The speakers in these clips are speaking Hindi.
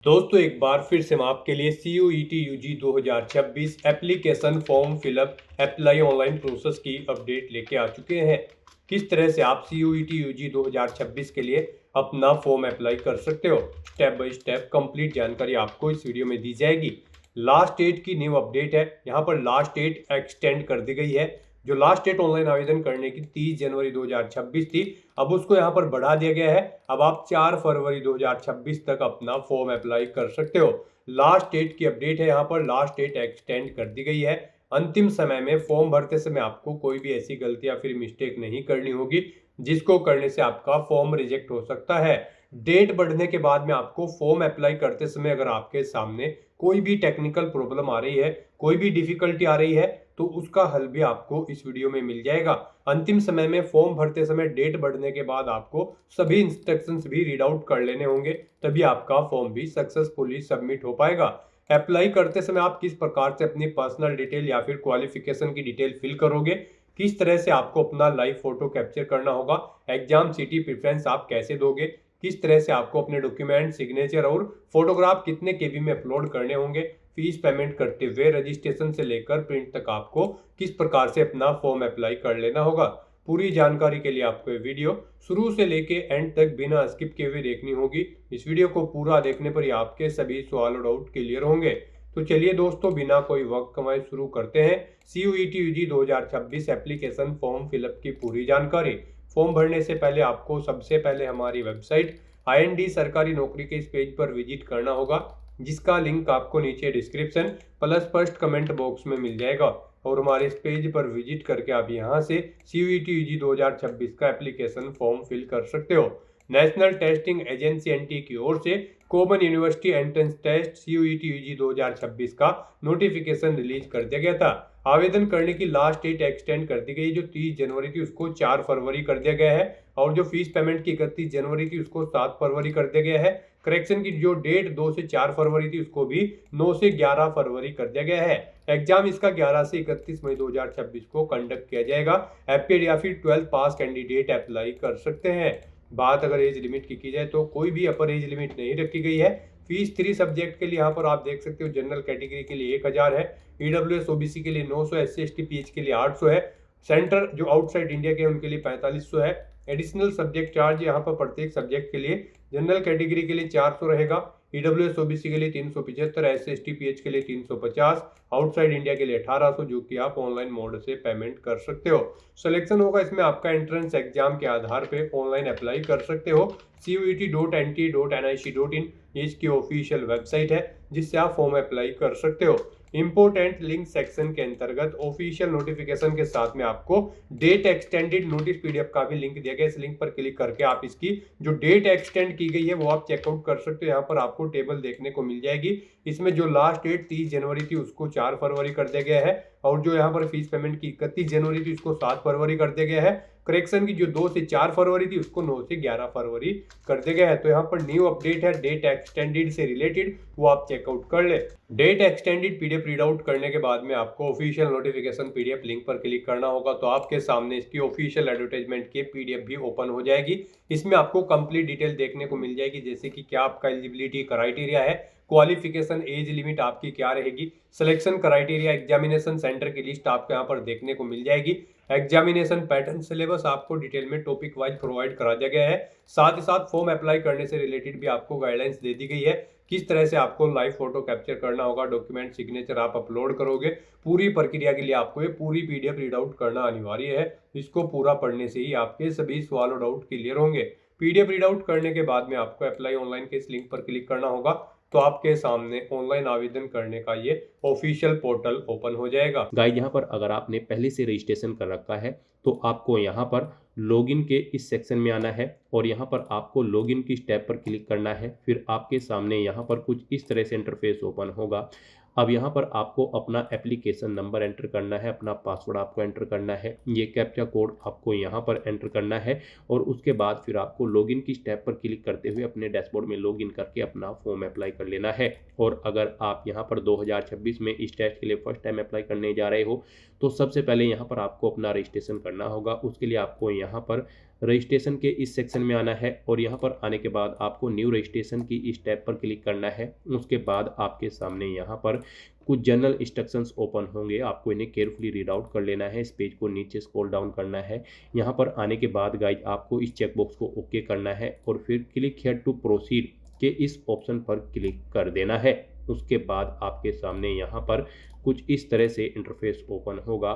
दोस्तों एक बार फिर से हम आपके लिए CUET UG 2026 application form fill up apply online process की अपडेट लेके आ चुके हैं। किस तरह से आप CUET UG 2026 के लिए अपना फॉर्म अप्लाई कर सकते हो, स्टेप बाय स्टेप कंप्लीट जानकारी आपको इस वीडियो में दी जाएगी। लास्ट डेट की न्यू अपडेट है, यहाँ पर लास्ट डेट एक्सटेंड कर दी गई है। जो लास्ट डेट ऑनलाइन आवेदन करने की 30 जनवरी 2026 थी, अब उसको यहाँ पर बढ़ा दिया गया है। अब आप 4 फरवरी 2026 तक अपना फॉर्म अप्लाई कर सकते हो। लास्ट डेट की अपडेट है, यहाँ पर लास्ट डेट एक्सटेंड कर दी गई है। अंतिम समय में फॉर्म भरते समय आपको कोई भी ऐसी गलती या फिर मिस्टेक नहीं करनी होगी जिसको करने से आपका फॉर्म रिजेक्ट हो सकता है। डेट बढ़ने के बाद में आपको फॉर्म अप्लाई करते समय अगर आपके सामने कोई भी टेक्निकल प्रॉब्लम आ रही है, कोई भी डिफिकल्टी आ रही है, तो उसका हल भी आपको इस वीडियो में मिल जाएगा। अंतिम समय में फॉर्म भरते समय डेट बढ़ने के बाद आपको सभी इंस्ट्रक्शंस भी रीड आउट कर लेने होंगे, तभी आपका फॉर्म भी सक्सेसफुली सबमिट हो पाएगा। अप्लाई करते समय आप किस प्रकार से अपनी पर्सनल डिटेल या फिर क्वालिफिकेशन की डिटेल फिल करोगे, किस तरह से आपको अपना लाइव फोटो कैप्चर करना होगा, एग्जाम सिटी प्रेफरेंस आप कैसे दोगे, किस तरह से आपको अपने डॉक्यूमेंट, सिग्नेचर और फोटोग्राफ कितने केबी में अपलोड करने होंगे, फीस पेमेंट करते हुए रजिस्ट्रेशन से लेकर प्रिंट तक आपको किस प्रकार से अपना फॉर्म अप्लाई कर लेना होगा। पूरी जानकारी के लिए आपको ये वीडियो शुरू से लेके एंड तक बिना स्किप किए हुए देखनी होगी। इस वीडियो को पूरा देखने पर ही आपके सभी सवाल और डाउट क्लियर होंगे। तो चलिए दोस्तों, बिना कोई वक्त कमाए शुरू करते हैं CUET UG 2026 application form fill up की पूरी जानकारी। फॉर्म भरने से पहले आपको सबसे पहले हमारी वेबसाइट IND सरकारी नौकरी के इस पेज पर विजिट करना होगा, जिसका लिंक आपको नीचे description plus first comment box में मिल जाएगा। और हमारे इस पेज पर विजिट करके आप यहां से CUET UG 2026 का एप्लीकेशन फॉर्म फिल कर सकते हो। नेशनल टेस्टिंग एजेंसी NT की ओर से common university entrance test CUET UG 2026 का नोटिफिकेशन रिलीज कर दिया गया था। आवेदन करने की लास्ट डेट एक्सटेंड कर दी गई, जो 30 जनवरी थी उसको 4 फरवरी कर दिया गया है, और जो फीस पेमेंट की 31 जनवरी थी उसको 7 फरवरी कर दिया गया है। करेक्शन की जो डेट 2 से 4 फरवरी थी उसको भी 9 से 11 फरवरी कर दिया गया है। एग्जाम इसका 11 से 31 मई 2026 को कंडक्ट किया जाएगा। एपीएड या फिर 12th पास कैंडिडेट अप्लाई कर सकते हैं। बात अगर एज लिमिट की जाए तो कोई भी अपर एज लिमिट नहीं रखी गई है। फीस 3 सब्जेक्ट के लिए यहाँ पर आप देख सकते हो, जनरल कैटेगरी के लिए 1000 है, EWS OBC के लिए 900, SC ST PH के लिए 800 है, सेंटर जो आउटसाइड इंडिया के उनके लिए 4500 है। एडिशनल सब्जेक्ट चार्ज यहाँ पर प्रत्येक सब्जेक्ट के लिए जनरल कैटेगरी के लिए 400 रहेगा, EWS OBC के लिए 375, SC ST PH के लिए 350, आउटसाइड इंडिया के लिए 1800, जो कि आप ऑनलाइन मोड से पेमेंट कर सकते हो। सिलेक्शन होगा इसमें आपका एंट्रेंस एग्जाम के आधार पे ऑनलाइन अप्लाई कर सकते हो। CUET.NT.nic.in ये इसकी ऑफिशियल वेबसाइट है, जिससे आप फॉर्म अप्लाई कर सकते हो। इंपोर्टेंट लिंक सेक्शन के अंतर्गत ऑफिशियल नोटिफिकेशन के साथ में आपको डेट एक्सटेंडेड नोटिस PDF का भी लिंक दिया गया। इस लिंक पर क्लिक करके आप इसकी जो डेट एक्सटेंड की गई है वो आप चेकआउट कर सकते हो। यहाँ पर आपको टेबल देखने को मिल जाएगी। इसमें जो लास्ट डेट 30 जनवरी थी उसको 4 फरवरी कर दिया गया है, और जो यहाँ पर फीस पेमेंट की 31 जनवरी थी उसको 7 फरवरी कर दिया गया है। करेक्शन की जो 2 से 4 फरवरी थी उसको 9 से 11 फरवरी कर दिया गया है। तो यहाँ पर न्यू अपडेट है डेट एक्सटेंडेड से रिलेटेड, वो आप चेकआउट कर ले। Date extended PDF read out करने के बाद में आपको ऑफिशियल नोटिफिकेशन PDF लिंक पर क्लिक करना होगा, तो आपके सामने इसकी ऑफिशियल एडवर्टाइजमेंट की PDF भी ओपन हो जाएगी। इसमें आपको कंप्लीट डिटेल देखने को मिल जाएगी, जैसे कि क्या आपका एलिजिबिलिटी क्राइटेरिया है, क्वालिफिकेशन, एज लिमिट आपकी क्या रहेगी, सिलेक्शन क्राइटेरिया, एग्जामिनेशन सेंटर की लिस्ट आपको यहाँ पर देखने को मिल जाएगी। एग्जामिनेशन पैटर्न, सिलेबस आपको डिटेल में टॉपिक वाइज प्रोवाइड करा दिया गया है। साथ ही साथ फॉर्म अप्लाई करने से रिलेटेड भी आपको गाइडलाइंस दे दी गई है, किस तरह से आपको लाइव फोटो कैप्चर करना होगा, डॉक्यूमेंट, सिग्नेचर आप अपलोड करोगे। पूरी प्रक्रिया के लिए आपको ये पूरी PDF रीड आउट करना अनिवार्य है। इसको पूरा पढ़ने से ही आपके सभी सवाल और डाउट क्लियर होंगे। PDF रीड आउट करने के बाद में आपको अप्लाई ऑनलाइन के इस लिंक पर क्लिक करना होगा, तो आपके सामने ऑनलाइन आवेदन करने का ये ऑफिशियल पोर्टल ओपन हो जाएगा। गाइस, यहाँ पर अगर आपने पहले से रजिस्ट्रेशन कर रखा है तो आपको यहाँ पर लॉगिन के इस सेक्शन में आना है, और यहाँ पर आपको लॉगिन की स्टेप पर क्लिक करना है। फिर आपके सामने यहाँ पर कुछ इस तरह से इंटरफेस ओपन होगा। अब यहाँ पर आपको अपना एप्लीकेशन नंबर एंटर करना है, अपना पासवर्ड आपको एंटर करना है, ये कैप्चा कोड आपको यहाँ पर एंटर करना है, और उसके बाद फिर आपको लॉगिन की स्टेप पर क्लिक करते हुए अपने डैशबोर्ड में लॉगिन करके अपना फॉर्म अप्लाई कर लेना है। और अगर आप यहाँ पर 2026 में इस टेस्ट के लिए फर्स्ट टाइम अप्लाई करने जा रहे हो, तो सबसे पहले यहाँ पर आपको अपना रजिस्ट्रेशन करना होगा। उसके लिए आपको यहाँ पर रजिस्ट्रेशन के इस सेक्शन में आना है और यहाँ पर आने के बाद आपको न्यू रजिस्ट्रेशन की इस टैब पर क्लिक करना है। उसके बाद आपके सामने यहाँ पर कुछ जनरल इंस्ट्रक्शंस ओपन होंगे, आपको इन्हें केयरफुली रीड आउट कर लेना है। इस पेज को नीचे स्क्रॉल डाउन करना है। यहाँ पर आने के बाद गाइज आपको इस चेकबॉक्स को ओके करना है और फिर क्लिक हियर टू प्रोसीड के इस ऑप्शन पर क्लिक कर देना है। उसके बाद आपके सामने यहाँ पर कुछ इस तरह से इंटरफेस ओपन होगा।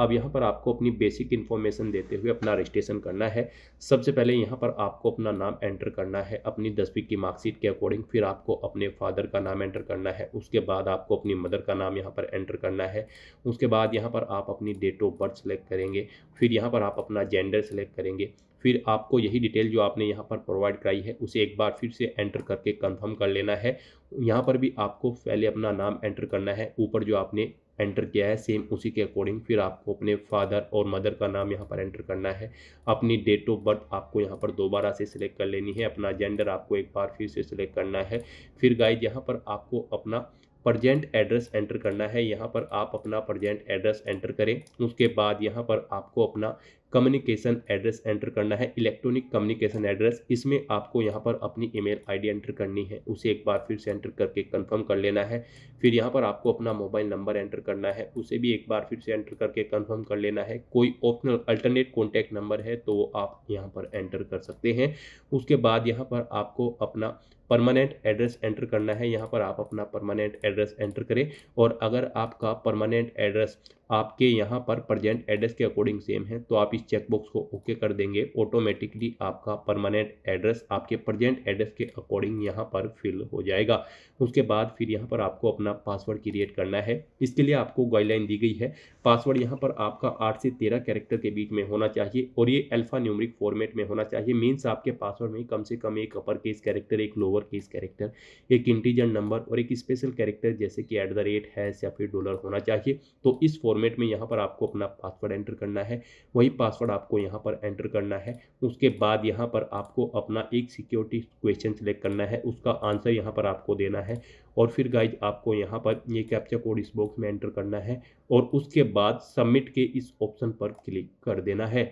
अब यहाँ पर आपको अपनी बेसिक इन्फॉर्मेशन देते हुए अपना रजिस्ट्रेशन करना है। सबसे पहले यहाँ पर आपको अपना नाम एंटर करना है अपनी 10वीं की मार्कशीट के अकॉर्डिंग। फिर आपको अपने फादर का नाम एंटर करना है। उसके बाद आपको अपनी मदर का नाम यहाँ पर एंटर करना है। उसके बाद यहाँ पर आप अपनी डेट ऑफ बर्थ सेलेक्ट करेंगे। फिर यहाँ पर आप अपना जेंडर सेलेक्ट करेंगे। फिर आपको यही डिटेल जो आपने यहाँ पर प्रोवाइड कराई है उसे एक बार फिर से एंटर करके कंफर्म कर लेना है। यहाँ पर भी आपको पहले अपना नाम एंटर करना है, ऊपर जो आपने एंटर किया है सेम उसी के अकॉर्डिंग। फिर आपको अपने फादर और मदर का नाम यहाँ पर एंटर करना है। अपनी डेट ऑफ बर्थ आपको यहाँ पर दोबारा से सिलेक्ट कर लेनी है। अपना जेंडर आपको एक बार फिर से सिलेक्ट करना है। फिर गाइज यहाँ पर आपको अपना प्रजेंट एड्रेस एंटर करना है। यहाँ पर आप अपना प्रजेंट एड्रेस एंटर करें। उसके बाद यहाँ पर आपको अपना कम्युनिकेशन एड्रेस एंटर करना है, इलेक्ट्रॉनिक कम्युनिकेशन एड्रेस। इसमें आपको यहाँ पर अपनी ईमेल आईडी एंटर करनी है, उसे एक बार फिर से एंटर करके कंफर्म कर लेना है। फिर यहाँ पर आपको अपना मोबाइल नंबर एंटर करना है, उसे भी एक बार फिर से एंटर करके कंफर्म कर लेना है। कोई ऑप्शनल अल्टरनेट कॉन्टैक्ट नंबर है तो वो आप यहाँ पर एंटर कर सकते हैं। उसके बाद यहाँ पर आपको अपना परमानेंट एड्रेस एंटर करना है। यहाँ पर आप अपना परमानेंट एड्रेस एंटर करें और अगर आपका परमानेंट एड्रेस आपके यहाँ पर प्रेजेंट एड्रेस के अकॉर्डिंग सेम है तो आप इस चेकबॉक्स को ओके कर देंगे। ऑटोमेटिकली आपका परमानेंट एड्रेस आपके प्रेजेंट एड्रेस के अकॉर्डिंग यहाँ पर फिल हो जाएगा। उसके बाद फिर यहाँ पर आपको अपना पासवर्ड क्रिएट करना है। इसके लिए आपको गाइडलाइन दी गई है। पासवर्ड यहाँ पर आपका 8 से 13 कैरेक्टर के बीच में होना चाहिए और ये अल्फा न्यूमेरिक फॉर्मेट में होना चाहिए। मीन्स आपके पासवर्ड में कम से कम एक अपर केस कैरेक्टर, एक लोअर केस कैरेक्टर, एक इंटीजर नंबर और एक स्पेशल कैरेक्टर जैसे कि @ हैश या फिर डॉलर होना चाहिए। तो इस फॉर्मेट में यहाँ पर आपको अपना पासवर्ड एंटर करना है। वही पासवर्ड आपको यहाँ पर एंटर करना है। उसके बाद यहाँ पर आपको अपना एक सिक्योरिटी क्वेश्चन सिलेक्ट करना है, उसका आंसर यहाँ पर आपको देना है। और फिर गाइज आपको यहाँ पर ये कैप्चा कोड इस बॉक्स में एंटर करना है और उसके बाद सबमिट के इस ऑप्शन पर क्लिक कर देना है।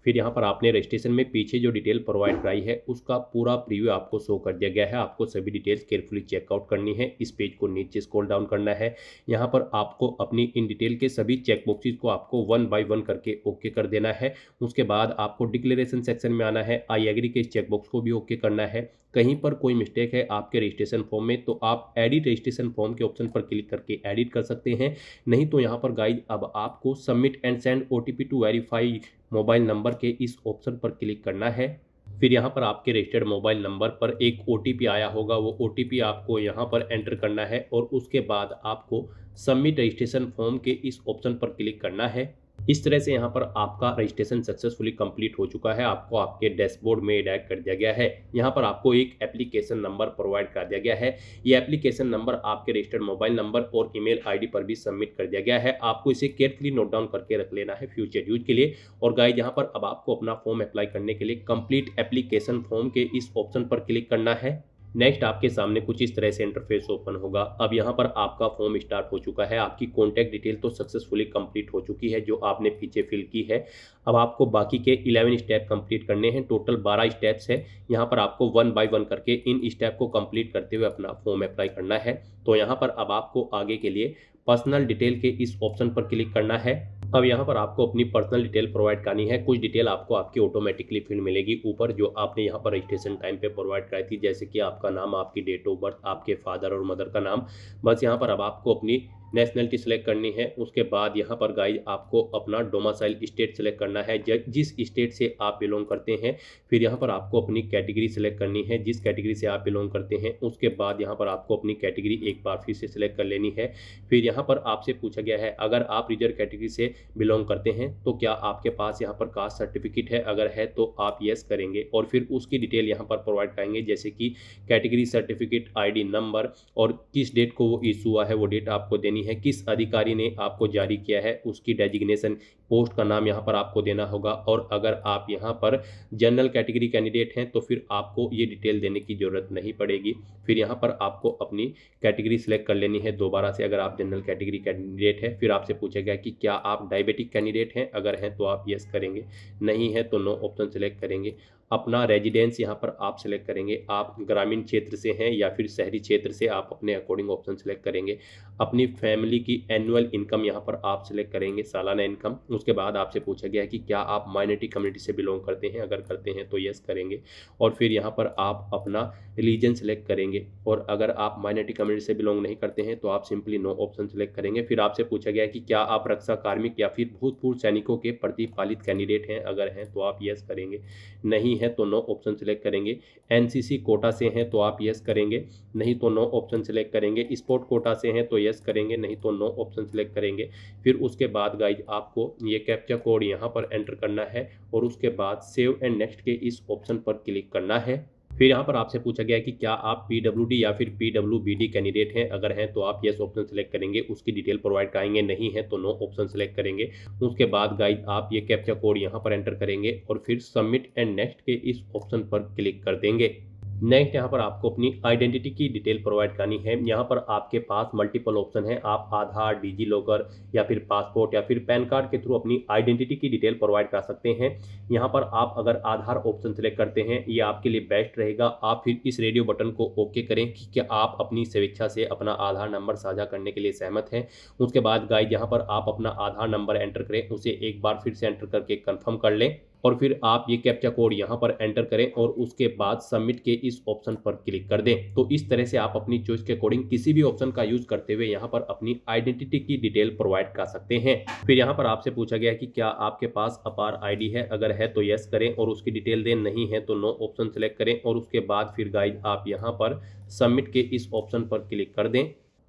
फिर यहाँ पर आपने रजिस्ट्रेशन में पीछे जो डिटेल प्रोवाइड कराई है उसका पूरा प्रीव्यू आपको शो कर दिया गया है। आपको सभी डिटेल्स केयरफुली चेकआउट करनी है। इस पेज को नीचे स्क्रॉल डाउन करना है। यहाँ पर आपको अपनी इन डिटेल के सभी चेक बॉक्सेस को आपको 1 बाय 1 करके ओके कर देना है। उसके बाद आपको डिक्लेरेशन सेक्शन में आना है। आई एग्री के इस चेकबॉक्स को भी ओके करना है। कहीं पर कोई मिस्टेक है आपके रजिस्ट्रेशन फॉर्म में तो आप एडिट रजिस्ट्रेशन फॉर्म के ऑप्शन पर क्लिक करके एडिट कर सकते हैं। नहीं तो यहाँ पर गाइज अब आपको submit and send OTP to verify mobile number के इस ऑप्शन पर क्लिक करना है। फिर यहाँ पर आपके रजिस्टर्ड मोबाइल नंबर पर एक OTP आया होगा, वो OTP आपको यहाँ पर एंटर करना है और उसके बाद आपको सबमिट रजिस्ट्रेशन फॉर्म के इस ऑप्शन पर क्लिक करना है। इस तरह से यहाँ पर आपका रजिस्ट्रेशन सक्सेसफुली कंप्लीट हो चुका है। आपको आपके डैशबोर्ड में डायरेक्ट कर दिया गया है। यहाँ पर आपको एक एप्लीकेशन नंबर प्रोवाइड कर दिया गया है। ये एप्लीकेशन नंबर आपके रजिस्टर्ड मोबाइल नंबर और ईमेल आईडी पर भी सबमिट कर दिया गया है। आपको इसे केयरफुली नोट डाउन करके रख लेना है फ्यूचर यूज के लिए। और गाइस यहाँ पर अब आपको अपना फॉर्म अप्लाई करने के लिए कंप्लीट एप्लीकेशन फॉर्म के इस ऑप्शन पर क्लिक करना है। नेक्स्ट आपके सामने कुछ इस तरह से इंटरफेस ओपन होगा। अब यहाँ पर आपका फॉर्म स्टार्ट हो चुका है। आपकी कॉन्टैक्ट डिटेल तो सक्सेसफुली कंप्लीट हो चुकी है जो आपने पीछे फिल की है। अब आपको बाकी के 11 स्टेप कंप्लीट करने हैं। टोटल 12 स्टेप्स है। यहाँ पर आपको 1 बाय 1 करके इन स्टेप को कंप्लीट करते हुए अपना फॉर्म अप्लाई करना है। तो यहाँ पर अब आपको आगे के लिए पर्सनल डिटेल के इस ऑप्शन पर क्लिक करना है। अब यहाँ पर आपको अपनी पर्सनल डिटेल प्रोवाइड करनी है। कुछ डिटेल आपको आपकी ऑटोमेटिकली फिल मिलेगी ऊपर जो आपने यहाँ पर रजिस्ट्रेशन टाइम पे प्रोवाइड कराई थी, जैसे कि आपका नाम, आपकी डेट ऑफ बर्थ, आपके फादर और मदर का नाम। बस यहाँ पर अब आपको अपनी नेशनलिटी सेलेक्ट करनी है। उसके बाद यहाँ पर गाइज आपको अपना डोमिसाइल स्टेट सेलेक्ट करना है, जिस स्टेट से आप बिलोंग करते हैं। फिर यहाँ पर आपको अपनी कैटेगरी सेलेक्ट करनी है, जिस कैटेगरी से आप बिलोंग करते हैं। उसके बाद यहाँ पर आपको अपनी कैटेगरी एक बार फिर से सिलेक्ट कर लेनी है। फिर यहाँ पर आपसे पूछा गया है अगर आप रिजर्व कैटेगरी से बिलोंग करते हैं तो क्या आपके पास यहाँ पर कास्ट सर्टिफिकेट है, अगर है तो आप येस करेंगे और फिर उसकी डिटेल यहाँ पर प्रोवाइड करेंगे, जैसे कि कैटेगरी सर्टिफिकेट, ID नंबर और किस डेट को वो इशू हुआ है वो डेट आपको देनी देनी है, किस अधिकारी ने आपको जारी किया है उसकी डेजिग्नेशन, पोस्ट का नाम यहाँ पर आपको देना होगा। और अगर आप यहाँ पर जनरल कैटेगरी कैंडिडेट हैं तो फिर आपको ये डिटेल देने की ज़रूरत नहीं पड़ेगी। फिर यहाँ पर आपको अपनी कैटेगरी सिलेक्ट कर लेनी है दोबारा से। अगर आप जनरल कैटेगरी कैंडिडेट हैं फिर आपसे पूछा गया कि क्या आप डायबिटिक कैंडिडेट हैं, अगर हैं तो आप यस करेंगे, नहीं है तो नो ऑप्शन सेलेक्ट करेंगे। अपना रेजिडेंस यहाँ पर आप सिलेक्ट करेंगे, आप ग्रामीण क्षेत्र से हैं या फिर शहरी क्षेत्र से, आप अपने अकॉर्डिंग ऑप्शन सेलेक्ट करेंगे। अपनी फैमिली की एनुअल इनकम यहाँ पर आप सिलेक्ट करेंगे, सालाना इनकम। उसके बाद आपसे पूछा गया है कि क्या आप माइनॉरिटी कम्युनिटी से बिलोंग करते हैं, अगर करते हैं तो यस करेंगे। और फिर यहाँ पर आप अपना रिलीजन सेलेक्ट करेंगे, और अगर आप माइनॉरिटी कम्युनिटी से बिलोंग नहीं करते हैं तो आप सिंपली नो ऑप्शन सेलेक्ट करेंगे। फिर आपसे पूछा गया है कि क्या आप रक्षा कार्मिक या फिर भूतपूर्व सैनिकों के प्रतिपालित कैंडिडेट हैं, अगर हैं तो आप यस करेंगे, नहीं है तो नो ऑप्शन सेलेक्ट करेंगे। एनसीसी कोटा से हैं तो आप यस करेंगे, नहीं तो नो ऑप्शन सेलेक्ट करेंगे। स्पोर्ट कोटा से हैं तो यस करेंगे, नहीं तो नो ऑप्शन सेलेक्ट करेंगे। फिर उसके बाद गाइज आपको ये कैप्चा कोड यहाँ पर एंटर करना है और उसके बाद सेव एंड नेक्स्ट के इस ऑप्शन पर क्लिक करना है। फिर यहाँ पर आपसे पूछा गया है कि क्या आप पीडब्ल्यूडी या फिर पीडब्ल्यूबीडी कैंडिडेट हैं, अगर हैं तो आप यस ऑप्शन सेलेक्ट करेंगे, उसकी डिटेल प्रोवाइड कराएंगे, नहीं है तो नो ऑप्शन सेलेक्ट करेंगे। उसके बाद गाइज आप ये कैप्चा कोड यहाँ पर एंटर करेंगे और फिर सबमिट एंड नेक्स्ट के इस ऑप्शन पर क्लिक कर देंगे। नेक्स्ट यहाँ पर आपको अपनी आइडेंटिटी की डिटेल प्रोवाइड करनी है। यहाँ पर आपके पास मल्टीपल ऑप्शन है, आप आधार, डिजी लॉकर या फिर पासपोर्ट या फिर पैन कार्ड के थ्रू अपनी आइडेंटिटी की डिटेल प्रोवाइड कर सकते हैं। यहाँ पर आप अगर आधार ऑप्शन सेलेक्ट करते हैं ये आपके लिए बेस्ट रहेगा। आप फिर इस रेडियो बटन को ओके करें कि क्या आप अपनी स्वेच्छा से अपना आधार नंबर साझा करने के लिए सहमत हैं। उसके बाद गाइड यहाँ पर आप अपना आधार नंबर एंटर करें, उसे एक बार फिर से एंटर करके कन्फर्म कर लें और फिर आप ये कैप्चा कोड यहाँ पर एंटर करें और उसके बाद सबमिट के इस ऑप्शन पर क्लिक कर दें। तो इस तरह से आप अपनी चॉइस के अकॉर्डिंग किसी भी ऑप्शन का यूज करते हुए यहाँ पर अपनी आइडेंटिटी की डिटेल प्रोवाइड कर सकते हैं। फिर यहाँ पर आपसे पूछा गया है कि क्या आपके पास अपार आईडी है, अगर है तो यस करें और उसकी डिटेल दें, नहीं है तो नो ऑप्शन सेलेक्ट करें और उसके बाद फिर गाइड आप यहाँ पर सबमिट के इस ऑप्शन पर क्लिक कर दें।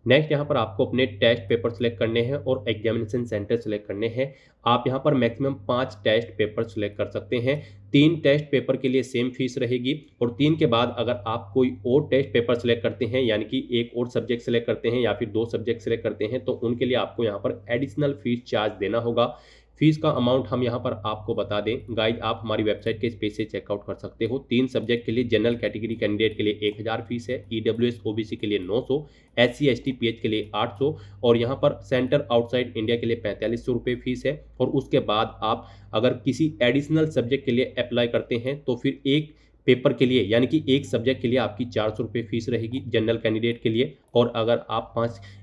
नेक्स्ट यहाँ पर आपको अपने टेस्ट पेपर सेलेक्ट करने हैं और एग्जामिनेशन सेंटर सेलेक्ट करने हैं। आप यहाँ पर मैक्सिमम 5 टेस्ट पेपर सेलेक्ट कर सकते हैं। 3 टेस्ट पेपर के लिए सेम फीस रहेगी और 3 के बाद अगर आप कोई और टेस्ट पेपर सेलेक्ट करते हैं, यानी कि एक और सब्जेक्ट सेलेक्ट करते हैं या फिर 2 सब्जेक्ट सेलेक्ट करते हैं, तो उनके लिए आपको यहाँ पर एडिशनल फीस चार्ज देना होगा। फीस का अमाउंट हम यहाँ पर आपको बता दें, गाइड आप हमारी वेबसाइट के इस पेज से चेकआउट कर सकते हो। 3 सब्जेक्ट के लिए जनरल कैटेगरी कैंडिडेट के लिए 1000 फीस है, ईडब्ल्यूएस ओबीसी के लिए 900, एससी एसटी पीएच के लिए 800 और यहाँ पर सेंटर आउटसाइड इंडिया के लिए 4500 रुपये फीस है। और उसके बाद आप अगर किसी एडिशनल सब्जेक्ट के लिए अप्लाई करते हैं तो फिर एक पेपर के लिए यानी कि एक सब्जेक्ट के लिए आपकी 400 रुपये फीस रहेगी जनरल कैंडिडेट के लिए। और अगर आप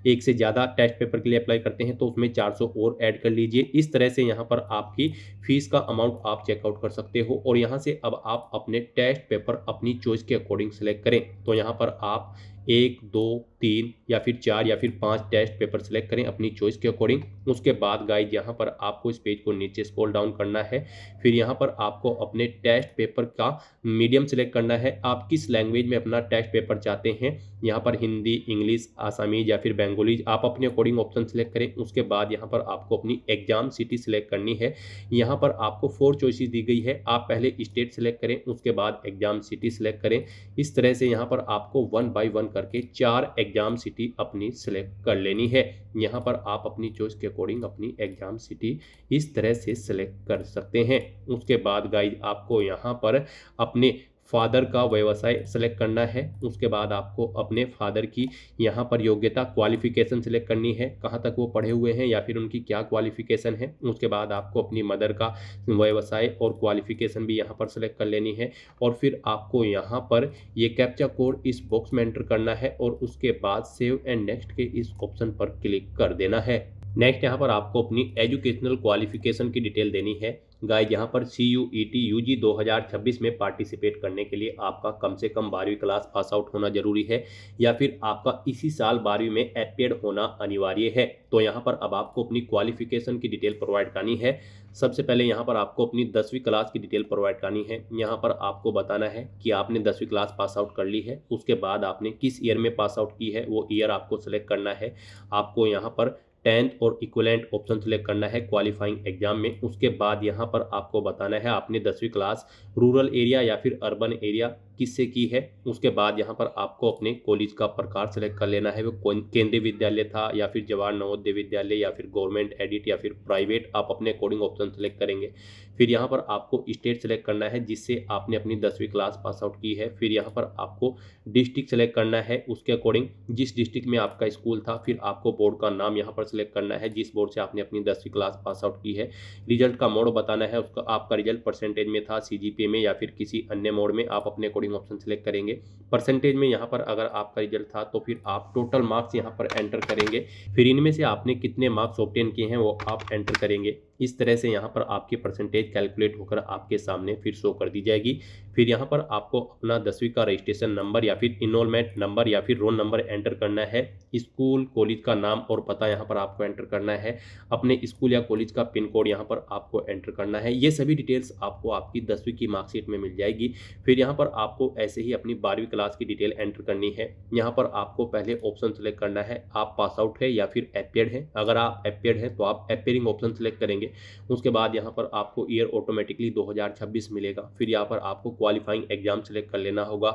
1 से ज़्यादा टेस्ट पेपर के लिए अप्लाई करते हैं तो उसमें 400 और ऐड कर लीजिए। इस तरह से यहाँ पर आपकी फ़ीस का अमाउंट आप चेकआउट कर सकते हो। और यहाँ से अब आप अपने टेस्ट पेपर अपनी चॉइस के अकॉर्डिंग सेलेक्ट करें। तो यहाँ पर आप 1, 2, 3 या फिर 4 या फिर 5 टेस्ट पेपर सेलेक्ट करें अपनी चॉइस के अकॉर्डिंग। उसके बाद गाइड यहाँ पर आपको इस पेज को नीचे स्क्रॉल डाउन करना है। फिर यहाँ पर आपको अपने टेस्ट पेपर का मीडियम सेलेक्ट करना है। आप किस लैंग्वेज में अपना टेस्ट पेपर चाहते हैं, यहाँ पर हिंदी, इंग्लिश, आसामीज या फिर बंगाली, आप अपने अकॉर्डिंग ऑप्शन सेलेक्ट करें। उसके बाद यहाँ पर आपको अपनी एग्जाम सिटी सेलेक्ट करनी है। यहाँ पर आपको 4 चॉइसेस दी गई है, आप पहले स्टेट सेलेक्ट करें, उसके बाद एग्जाम सिटी सेलेक्ट करें। इस तरह से यहाँ पर आपको 1 बाय 1 करके 4 एग्जाम सिटी अपनी सेलेक्ट कर लेनी है। यहाँ पर आप अपनी चॉइस के अकॉर्डिंग अपनी एग्जाम सिटी इस तरह से सेलेक्ट कर सकते हैं। उसके बाद गाइड आपको यहाँ पर अपने फादर का व्यवसाय सेलेक्ट करना है। उसके बाद आपको अपने फादर की यहाँ पर योग्यता क्वालिफिकेशन सेलेक्ट करनी है, कहाँ तक वो पढ़े हुए हैं या फिर उनकी क्या क्वालिफिकेशन है। उसके बाद आपको अपनी मदर का व्यवसाय और क्वालिफिकेशन भी यहाँ पर सेलेक्ट कर लेनी है। और फिर आपको यहाँ पर ये कैप्चा कोड इस बॉक्स में एंटर करना है और उसके बाद सेव एंड नेक्स्ट के इस ऑप्शन पर क्लिक कर देना है। नेक्स्ट यहाँ पर आपको अपनी एजुकेशनल क्वालिफिकेशन की डिटेल देनी है। गाइस यहाँ पर CUET UG 2026 में पार्टिसिपेट करने के लिए आपका कम से कम 12वीं क्लास पास आउट होना जरूरी है या फिर आपका इसी साल 12वीं में अपीयर्ड होना अनिवार्य है। तो यहाँ पर अब आपको अपनी क्वालिफिकेशन की डिटेल प्रोवाइड करनी है। सबसे पहले यहाँ पर आपको अपनी 10वीं क्लास की डिटेल प्रोवाइड करनी है। यहाँ पर आपको बताना है कि आपने 10वीं क्लास पास आउट कर ली है, उसके बाद आपने किस ईयर में पास आउट की है वो ईयर आपको सेलेक्ट करना है। आपको यहाँ पर 10th और इक्विवेलेंट ऑप्शन सेलेक्ट करना है क्वालिफाइंग एग्जाम में। उसके बाद यहाँ पर आपको बताना है आपने 10वीं क्लास रूरल एरिया या फिर अर्बन एरिया किससे की है। उसके बाद यहाँ पर आपको अपने कॉलेज का प्रकार सेलेक्ट कर लेना है, वो केंद्रीय विद्यालय था या फिर जवाहर नवोदय विद्यालय या फिर गवर्नमेंट एडिट या फिर प्राइवेट, आप अपने अकॉर्डिंग ऑप्शन सेलेक्ट करेंगे। फिर यहाँ पर आपको स्टेट सेलेक्ट करना है जिससे आपने अपनी 10वीं क्लास पास आउट की है। फिर यहाँ पर आपको डिस्ट्रिक्ट सेलेक्ट करना है, उसके अकॉर्डिंग जिस डिस्ट्रिक्ट में आपका स्कूल था। फिर आपको बोर्ड का नाम यहाँ पर सेलेक्ट करना है जिस बोर्ड से आपने अपनी 10वीं क्लास पास आउट की है। रिजल्ट का मोड बताना है, उसका आपका रिजल्ट परसेंटेज में था, सीजीपीए में या फिर किसी अन्य मोड में, आप अपने अकॉर्डिंग ऑप्शन सेलेक्ट करेंगे। परसेंटेज में यहाँ पर अगर आपका रिजल्ट था तो फिर आप टोटल मार्क्स यहाँ पर एंटर करेंगे। फिर इनमें से आपने कितने मार्क्स ऑब्टेन किए हैं वो आप एंटर करेंगे। इस तरह से यहाँ पर आपकी परसेंटेज कैलकुलेट होकर आपके सामने फिर शो कर दी जाएगी। फिर यहाँ पर आपको अपना 10वीं का रजिस्ट्रेशन नंबर या फिर इनरोलमेंट नंबर या फिर रोल नंबर एंटर करना है। स्कूल कॉलेज का नाम और पता यहाँ पर आपको एंटर करना है। अपने स्कूल या कॉलेज का पिन कोड यहाँ पर आपको एंटर करना है। ये सभी डिटेल्स आपको आपकी 10वीं की मार्कशीट में मिल जाएगी। फिर यहाँ पर आपको ऐसे ही अपनी 12वीं क्लास की डिटेल एंटर करनी है। यहाँ पर आपको पहले ऑप्शन सेलेक्ट करना है, आप पास आउट है या फिर एपियर्ड है। अगर आप एपियर्ड है तो आप एपियरिंग ऑप्शन सेलेक्ट करेंगे। उसके बाद यहाँ पर आपको ईयर ऑटोमेटिकली 2026 मिलेगा। फिर यहाँ पर आपको क्वालिफाइंग एग्जाम सेलेक्ट कर लेना होगा,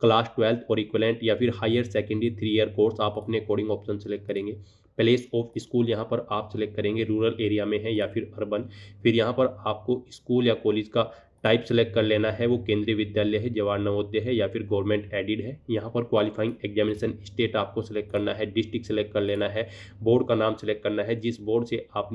क्लास 12 और इक्विवेलेंट या फिर हायर सेकेंडरी 3 ईयर कोर्स, आप अपने अकॉर्डिंग ऑप्शन सेलेक्ट करेंगे। प्लेस ऑफ स्कूल यहाँ पर आप सेलेक्ट करेंगे, रूरल एरिया में है या फिर अर्बन। फिर यहाँ पर आपको स्कूल या कॉलेज का टाइप सेलेक्ट कर लेना है, वो केंद्रीय विद्यालय है, जवाहर नवोदय है या फिर गवर्नमेंट एडिड है। यहाँ पर क्वालिफाइंग एग्जामिनेशन स्टेट आपको सेलेक्ट करना है, डिस्ट्रिक्ट सेलेक्ट कर लेना है, बोर्ड का नाम सेलेक्ट करना है जिस बोर्ड से आप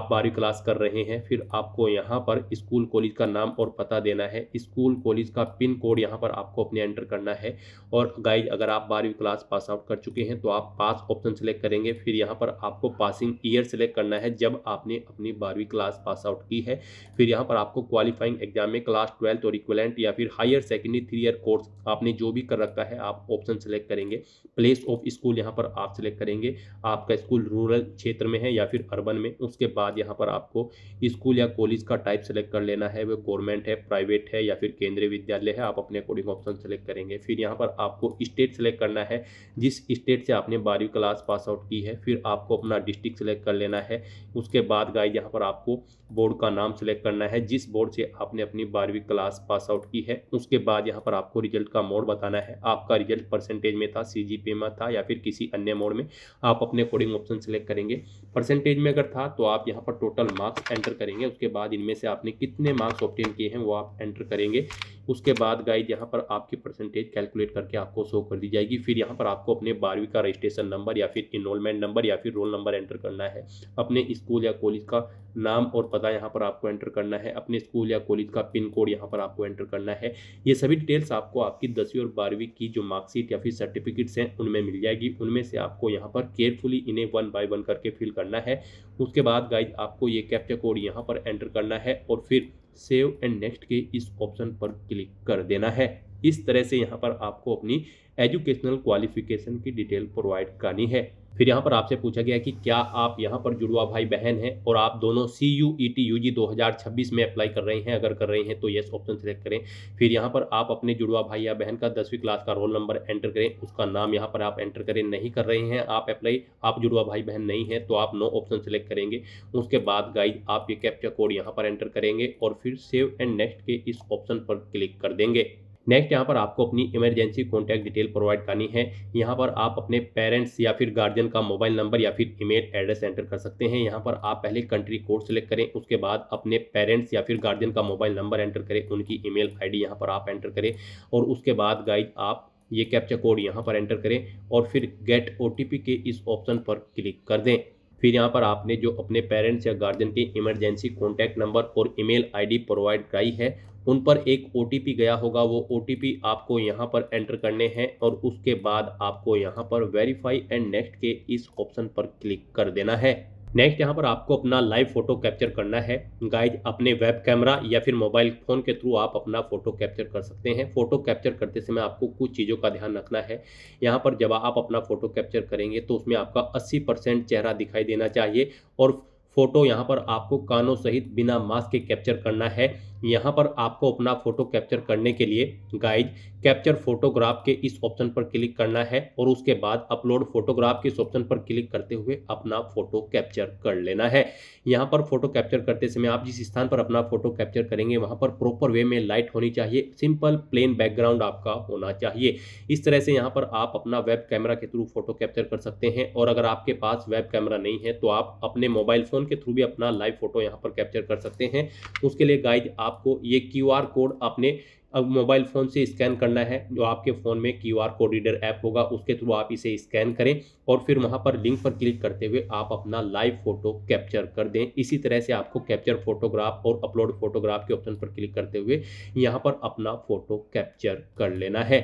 12वीं क्लास कर रहे हैं। फिर आपको यहाँ पर स्कूल कॉलेज का नाम और पता देना है, स्कूल कॉलेज का पिन कोड यहाँ पर आपको अपने एंटर करना है। और गाइज अगर आप 12वीं क्लास पास आउट कर चुके हैं तो आप पास ऑप्शन सेलेक्ट करेंगे। फिर यहाँ पर आपको पासिंग ईयर सेलेक्ट करना है जब आपने अपनी 12वीं क्लास पास आउट की है। फिर यहाँ पर आपको क्वालिफाइंग एग्जाम में क्लास 12 और इक्विवेलेंट या फिर हायर सेकेंडरी 3 ईयर कोर्स आपने जो भी कर रखा है आप ऑप्शन सेलेक्ट करेंगे। प्लेस ऑफ स्कूल यहाँ पर आप सेलेक्ट करेंगे, आपका स्कूल रूरल क्षेत्र में है या फिर अर्बन में। उसके बाद यहाँ पर आपको स्कूल या कॉलेज का टाइप सेलेक्ट कर लेना है, वो गवर्नमेंट है, प्राइवेट है या फिर केंद्रीय विद्यालय है, आप अपने अकॉर्डिंग ऑप्शन सेलेक्ट करेंगे। फिर यहाँ पर आपको स्टेट सेलेक्ट करना है जिस स्टेट से आपने 12वीं क्लास पास आउट की है। फिर आपको अपना डिस्ट्रिक्ट सेलेक्ट कर लेना है। उसके बाद गाइस यहाँ पर आपको बोर्ड का नाम सेलेक्ट करना है जिस बोर्ड से आपने अपनी 12वीं क्लास पास आउट की है। उसके बाद यहाँ पर आपको रिजल्ट का मोड बताना है, आपका रिजल्ट परसेंटेज में था, सीजीपीए में था या फिर किसी अन्य मोड में, आप अपने अकॉर्डिंग ऑप्शन सेलेक्ट करेंगे। परसेंटेज में अगर था तो आप यहाँ पर टोटल मार्क्स एंटर करेंगे। उसके बाद इनमें से आपने कितने मार्क्स ऑब्टेन किए हैं वो आप एंटर करेंगे। उसके बाद गाइज यहाँ पर आपकी परसेंटेज कैलकुलेट करके आपको शो कर दी जाएगी। फिर यहाँ पर आपको अपने 12वीं का रजिस्ट्रेशन नंबर या फिर इनरोलमेंट नंबर या फिर रोल नंबर एंटर करना है। अपने स्कूल या कॉलेज का नाम और पता यहाँ पर आपको एंटर करना है। अपने स्कूल या कॉलेज का पिन कोड यहाँ पर आपको एंटर करना है। ये सभी डिटेल्स आपको आपकी 10वीं और 12वीं की जो मार्कशीट या फिर सर्टिफिकेट्स हैं उनमें मिल जाएगी। उनमें से आपको यहाँ पर केयरफुली इन्हें 1 बाय 1 करके फिल करना है। उसके बाद गाइज आपको ये कैप्चा कोड यहाँ पर एंटर करना है और फिर सेव एंड नेक्स्ट के इस ऑप्शन पर क्लिक कर देना है। इस तरह से यहाँ पर आपको अपनी एजुकेशनल क्वालिफिकेशन की डिटेल प्रोवाइड करनी है। फिर यहाँ पर आपसे पूछा गया कि क्या आप यहाँ पर जुड़वा भाई बहन हैं और आप दोनों CUET UG 2026 में अप्लाई कर रहे हैं। अगर कर रहे हैं तो येस ऑप्शन सेलेक्ट करें। फिर यहाँ पर आप अपने जुड़वा भाई या बहन का 10वीं क्लास का रोल नंबर एंटर करें, उसका नाम यहाँ पर आप एंटर करें। नहीं कर रहे हैं आप अप्लाई, आप जुड़वा भाई बहन नहीं है तो आप नो ऑप्शन सेलेक्ट करेंगे। उसके बाद गाइज आप ये कैप्चा कोड यहाँ पर एंटर करेंगे और फिर सेव एंड नेक्स्ट के इस ऑप्शन पर क्लिक कर देंगे। नेक्स्ट यहाँ पर आपको अपनी इमरजेंसी कॉन्टैक्ट डिटेल प्रोवाइड करनी है। यहाँ पर आप अपने पेरेंट्स या फिर गार्जियन का मोबाइल नंबर या फिर ईमेल एड्रेस एंटर कर सकते हैं। यहाँ पर आप पहले कंट्री कोड सेलेक्ट करें, उसके बाद अपने पेरेंट्स या फिर गार्जियन का मोबाइल नंबर एंटर करें, उनकी ईमेल आईडी यहाँ पर आप एंटर करें और उसके बाद गाइज आप ये कैप्चा कोड यहाँ पर एंटर करें और फिर गेट OTP के इस ऑप्शन पर क्लिक कर दें। फिर यहाँ पर आपने जो अपने पेरेंट्स या गार्जियन के इमरजेंसी कॉन्टैक्ट नंबर और ईमेल आईडी प्रोवाइड कराई है उन पर एक OTP गया होगा, वो OTP आपको यहाँ पर एंटर करने हैं और उसके बाद आपको यहाँ पर वेरीफाई एंड नेक्स्ट के इस ऑप्शन पर क्लिक कर देना है। नेक्स्ट यहाँ पर आपको अपना लाइव फोटो कैप्चर करना है। गाइज अपने वेब कैमरा या फिर मोबाइल फ़ोन के थ्रू आप अपना फ़ोटो कैप्चर कर सकते हैं। फ़ोटो कैप्चर करते समय आपको कुछ चीज़ों का ध्यान रखना है। यहाँ पर जब आप अपना फ़ोटो कैप्चर करेंगे तो उसमें आपका 80% चेहरा दिखाई देना चाहिए और फ़ोटो यहाँ पर आपको कानों सहित बिना मास्क के कैप्चर करना है। यहाँ पर आपको अपना फ़ोटो कैप्चर करने के लिए गाइज कैप्चर फोटोग्राफ के इस ऑप्शन पर क्लिक करना है और उसके बाद अपलोड फोटोग्राफ के इस ऑप्शन पर क्लिक करते हुए अपना फ़ोटो कैप्चर कर लेना है। यहाँ पर फ़ोटो कैप्चर करते समय आप जिस स्थान पर अपना फ़ोटो कैप्चर करेंगे वहाँ पर प्रॉपर वे में लाइट होनी चाहिए, सिंपल प्लेन बैकग्राउंड आपका होना चाहिए। इस तरह से यहाँ पर आप अपना वेब कैमरा के थ्रू फ़ोटो कैप्चर कर सकते हैं और अगर आपके पास वेब कैमरा नहीं है तो आप अपने मोबाइल फ़ोन के थ्रू भी अपना लाइव फ़ोटो यहाँ पर कैप्चर कर सकते हैं। उसके लिए गाइज आपको ये QR कोड अपने अब मोबाइल फ़ोन से स्कैन करना है। जो आपके फ़ोन में QR कोड रीडर ऐप होगा उसके थ्रू आप इसे स्कैन करें और फिर वहाँ पर लिंक पर क्लिक करते हुए आप अपना लाइव फ़ोटो कैप्चर कर दें। इसी तरह से आपको कैप्चर फोटोग्राफ और अपलोड फोटोग्राफ के ऑप्शन पर क्लिक करते हुए यहाँ पर अपना फ़ोटो कैप्चर कर लेना है।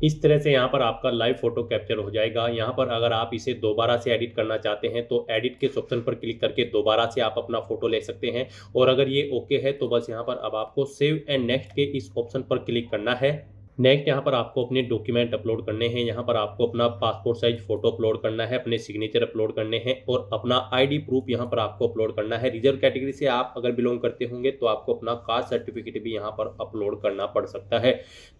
इस तरह से यहाँ पर आपका लाइव फ़ोटो कैप्चर हो जाएगा। यहाँ पर अगर आप इसे दोबारा से एडिट करना चाहते हैं तो एडिट के ऑप्शन पर क्लिक करके दोबारा से आप अपना फ़ोटो ले सकते हैं और अगर ये ओके है तो बस यहाँ पर अब आपको सेव एंड नेक्स्ट के इस ऑप्शन पर क्लिक करना है। नेक्स्ट यहाँ पर आपको अपने डॉक्यूमेंट अपलोड करने हैं। यहाँ पर आपको अपना पासपोर्ट साइज फ़ोटो अपलोड करना है, अपने सिग्नेचर अपलोड करने हैं और अपना ID प्रूफ यहाँ पर आपको अपलोड करना है। रिजर्व कैटेगरी से आप अगर बिलोंग करते होंगे तो आपको अपना कास्ट सर्टिफिकेट भी यहाँ पर अपलोड करना पड़ सकता है।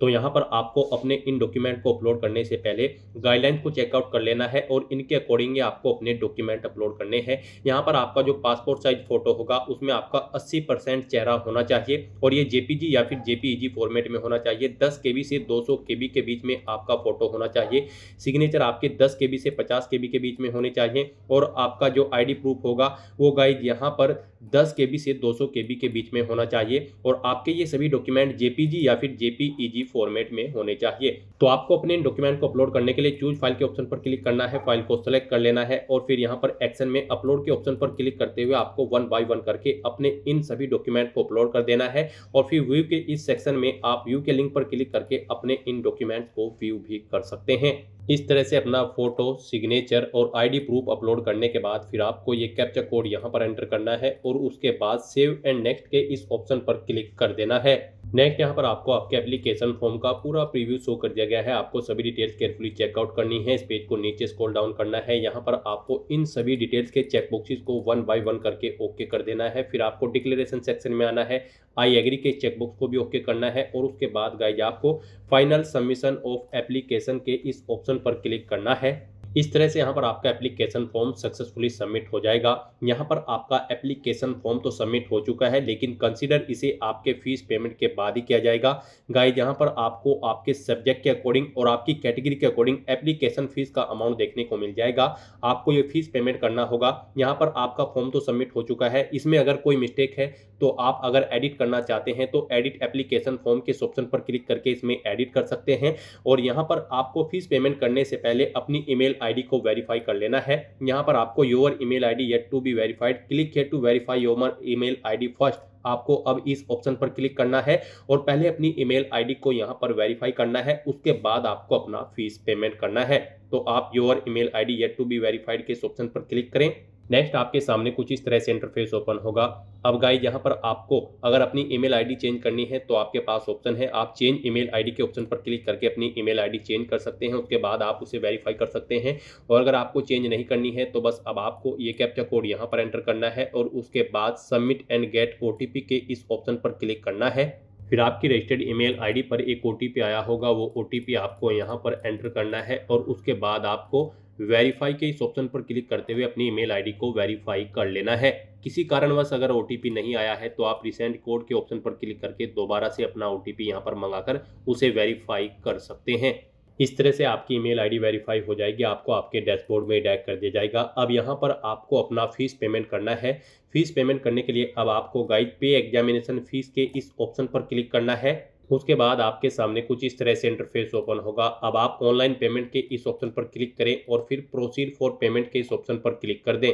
तो यहाँ पर आपको अपने इन डॉक्यूमेंट को अपलोड करने से पहले गाइडलाइन को चेकआउट कर लेना है और इनके अकॉर्डिंग आपको अपने डॉक्यूमेंट अपलोड करने हैं। यहाँ पर आपका जो पासपोर्ट साइज फ़ोटो होगा उसमें आपका 80% चेहरा होना चाहिए और ये JPG या फिर JPEG फॉर्मेट में होना चाहिए। 10 KB से 200 KB के बीच में आपका फ़ोटो होना चाहिए। सिग्नेचर आपके 10 KB से 50 KB के बीच में होने चाहिए और आपका जो ID प्रूफ होगा वो गाइज यहाँ पर 10 KB से 200 KB के बीच में होना चाहिए और आपके ये सभी डॉक्यूमेंट JPG या फिर JPEG फॉर्मेट में होने चाहिए। तो आपको अपने डॉक्यूमेंट को अपलोड करने के लिए चूज फाइल के ऑप्शन पर क्लिक करना है, फाइल को सेलेक्ट कर लेना है और फिर यहाँ पर एक्शन में अपलोड के ऑप्शन पर क्लिक करते हुए आपको 1 बाय 1 करके अपने इन सभी डॉक्यूमेंट को अपलोड कर देना है और फिर व्यू के इस सेक्शन में आप व्यू के लिंक पर क्लिक करके अपने इन डॉक्यूमेंट्स को व्यू भी कर सकते हैं। इस तरह से अपना फ़ोटो, सिग्नेचर और ID प्रूफ अपलोड करने के बाद फिर आपको ये कैप्चा कोड यहाँ पर एंटर करना है और उसके बाद सेव एंड नेक्स्ट के इस ऑप्शन पर क्लिक कर देना है। नेक्स्ट यहाँ पर आपको आपके एप्लीकेशन फॉर्म का पूरा प्रीव्यू शो कर दिया गया है। आपको सभी डिटेल्स केयरफुली चेकआउट करनी है। इस पेज को नीचे स्क्रॉल डाउन करना है। यहाँ पर आपको इन सभी डिटेल्स के चेक बॉक्सेस को 1 बाय 1 करके ओके कर देना है। फिर आपको डिक्लेरेशन सेक्शन में आना है, आई एग्री के चेकबॉक्स को भी ओके करना है और उसके बाद गाइज आपको फाइनल सबमिशन ऑफ एप्लीकेशन के इस ऑप्शन पर क्लिक करना है। इस तरह से यहाँ पर आपका एप्लीकेशन फॉर्म सक्सेसफुली सबमिट हो जाएगा। यहाँ पर आपका एप्लीकेशन फॉर्म तो सबमिट हो चुका है लेकिन कंसीडर इसे आपके फीस पेमेंट के बाद ही किया जाएगा। गाइज यहाँ पर आपको आपके सब्जेक्ट के अकॉर्डिंग और आपकी कैटेगरी के अकॉर्डिंग एप्लीकेशन फीस का अमाउंट देखने को मिल जाएगा। आपको ये फीस पेमेंट करना होगा। यहाँ पर आपका फॉर्म तो सबमिट हो चुका है, इसमें अगर कोई मिस्टेक है तो आप अगर एडिट करना चाहते हैं तो एडिट एप्लीकेशन फॉर्म के ऑप्शन पर क्लिक करके इसमें एडिट कर सकते हैं। और यहाँ पर आपको फीस पेमेंट करने से पहले अपनी ईमेल आईडी को वेरीफाई कर लेना है। यहाँ पर आपको your email ID yet to be verified, click here to verify your email ID first. आपको अब इस ऑप्शन पर क्लिक करना है और पहले अपनी ईमेल आईडी को यहाँ पर वेरीफाई करना है, उसके बाद आपको अपना फीस पेमेंट करना है। तो आप your email ID yet to be verified के इस ऑप्शन पर क्लिक करें। नेक्स्ट आपके सामने कुछ इस तरह से इंटरफेस ओपन होगा। अब गाइज यहाँ पर आपको अगर अपनी ईमेल आईडी चेंज करनी है तो आपके पास ऑप्शन है, आप चेंज ईमेल आईडी के ऑप्शन पर क्लिक करके अपनी ईमेल आईडी चेंज कर सकते हैं। उसके बाद आप उसे वेरीफाई कर सकते हैं और अगर आपको चेंज नहीं करनी है तो बस अब आपको ये कैप्चा कोड यहाँ पर एंटर करना है और उसके बाद सबमिट एंड गेट OTP के इस ऑप्शन पर क्लिक करना है। फिर आपकी रजिस्टर्ड ईमेल आईडी पर एक OTP आया होगा, वो OTP आपको यहाँ पर एंटर करना है और उसके बाद आपको वेरीफाई के इस ऑप्शन पर क्लिक करते हुए अपनी ईमेल आईडी को वेरीफाई कर लेना है। किसी कारणवश अगर OTP नहीं आया है तो आप रिसेंट कोड के ऑप्शन पर क्लिक करके दोबारा से अपना OTP यहाँ पर मंगाकर उसे वेरीफाई कर सकते हैं। इस तरह से आपकी ईमेल आईडी वेरीफाई हो जाएगी, आपको आपके डैशबोर्ड में डायरेक्ट कर दिया जाएगा। अब यहाँ पर आपको अपना फीस पेमेंट करना है। फीस पेमेंट करने के लिए अब आपको गाइड पे एग्जामिनेशन फीस के इस ऑप्शन पर क्लिक करना है। उसके बाद आपके सामने कुछ इस तरह से इंटरफेस ओपन होगा। अब आप ऑनलाइन पेमेंट के इस ऑप्शन पर क्लिक करें और फिर प्रोसीड फॉर पेमेंट के इस ऑप्शन पर क्लिक कर दें।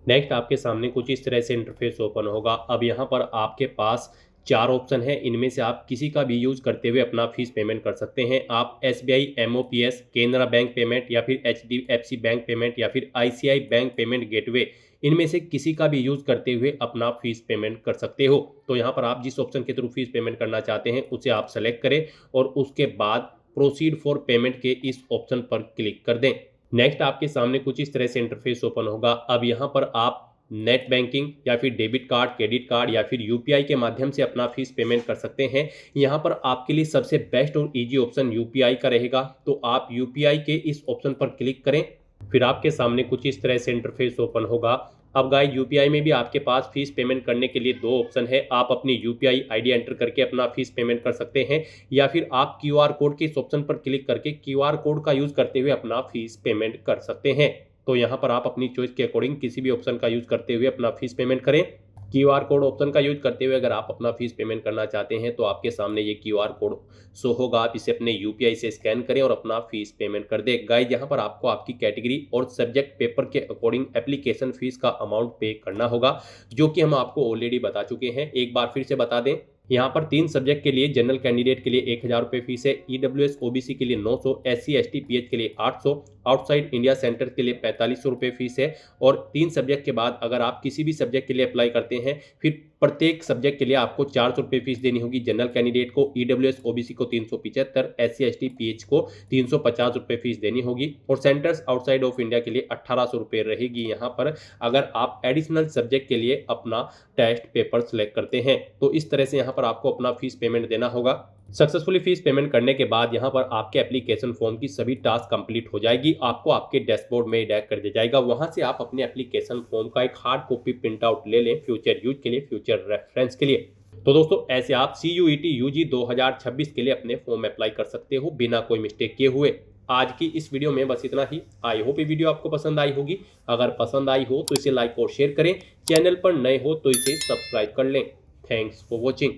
नेक्स्ट आपके सामने कुछ इस तरह से इंटरफेस ओपन होगा। अब यहाँ पर आपके पास 4 ऑप्शन है, इनमें से आप किसी का भी यूज करते हुए अपना फीस पेमेंट कर सकते हैं। आप SBI MOPS, Canara bank payment या फिर HDFC बैंक पेमेंट या फिर ICI बैंक पेमेंट गेटवे, इनमें से किसी का भी यूज करते हुए अपना फीस पेमेंट कर सकते हो। तो यहाँ पर आप जिस ऑप्शन के थ्रू फीस पेमेंट करना चाहते हैं उसे आप सेलेक्ट करें और उसके बाद प्रोसीड फॉर पेमेंट के इस ऑप्शन पर क्लिक कर दें। नेक्स्ट आपके सामने कुछ इस तरह से इंटरफेस ओपन होगा। अब यहाँ पर आप नेट बैंकिंग या फिर डेबिट कार्ड, क्रेडिट कार्ड या फिर यूपीआई के माध्यम से अपना फीस पेमेंट कर सकते हैं। यहाँ पर आपके लिए सबसे बेस्ट और इजी ऑप्शन यूपीआई का रहेगा, तो आप यूपीआई के इस ऑप्शन पर क्लिक करें। फिर आपके सामने कुछ इस तरह से इंटरफेस ओपन होगा। अब गाइस यूपीआई में भी आपके पास फीस पेमेंट करने के लिए दो ऑप्शन है। आप अपनी यूपीआई आईडी एंटर करके अपना फीस पेमेंट कर सकते हैं, या फिर आप क्यूआर कोड के इस ऑप्शन पर क्लिक करके क्यूआर कोड का यूज करते हुए अपना फीस पेमेंट कर सकते हैं। तो यहाँ पर आप अपनी चॉइस के अकॉर्डिंग किसी भी ऑप्शन का यूज करते हुए अपना फीस पेमेंट करें। क्यूआर कोड ऑप्शन का यूज करते हुए अगर आप अपना फीस पेमेंट करना चाहते हैं तो आपके सामने ये क्यूआर कोड शो होगा, आप इसे अपने यूपीआई से स्कैन करें और अपना फीस पेमेंट कर दें। गाइस यहाँ पर आपको आपकी कैटेगरी और सब्जेक्ट पेपर के अकॉर्डिंग एप्लीकेशन फीस का अमाउंट पे करना होगा, जो कि हम आपको ऑलरेडी बता चुके हैं। एक बार फिर से बता दें, यहाँ पर 3 सब्जेक्ट के लिए जनरल कैंडिडेट के लिए 1000 रुपये फीस है, ईडब्ल्यूएस ओबीसी के लिए 900, एससी एसटी पीएच के लिए 800, आउटसाइड इंडिया सेंटर के लिए 4500 रुपये फीस है। और 3 सब्जेक्ट के बाद अगर आप किसी भी सब्जेक्ट के लिए अप्लाई करते हैं फिर प्रत्येक सब्जेक्ट के लिए आपको 400 रुपये फीस देनी होगी। जनरल कैंडिडेट को, ईडब्ल्यूएस ओबीसी को 375, एससी एसटी पीएच को 350 रुपये फीस देनी होगी। और सेंटर्स आउटसाइड ऑफ इंडिया के लिए 1800 रुपये रहेगी यहाँ पर, अगर आप एडिशनल सब्जेक्ट के लिए अपना टेस्ट पेपर सेलेक्ट करते हैं। तो इस तरह से यहाँ पर आपको अपना फीस पेमेंट देना होगा। सक्सेसफुली फीस पेमेंट करने के बाद यहाँ पर आपके एप्लीकेशन फॉर्म की सभी टास्क कंप्लीट हो जाएगी, आपको आपके डैशबोर्ड में डायरेक्ट कर दिया जाएगा। वहां से आप अपने एप्लीकेशन फॉर्म का एक हार्ड कॉपी प्रिंट आउट ले लें फ्यूचर यूज के लिए, फ्यूचर रेफरेंस के लिए। तो दोस्तों ऐसे आप CUET UG 2026 के लिए अपने फॉर्म अप्लाई कर सकते हो बिना कोई मिस्टेक किए हुए। आज की इस वीडियो में बस इतना ही। आई होप ये वीडियो आपको पसंद आई होगी। अगर पसंद आई हो तो इसे लाइक और शेयर करें, चैनल पर नए हो तो इसे सब्सक्राइब कर लें। Thanks for watching.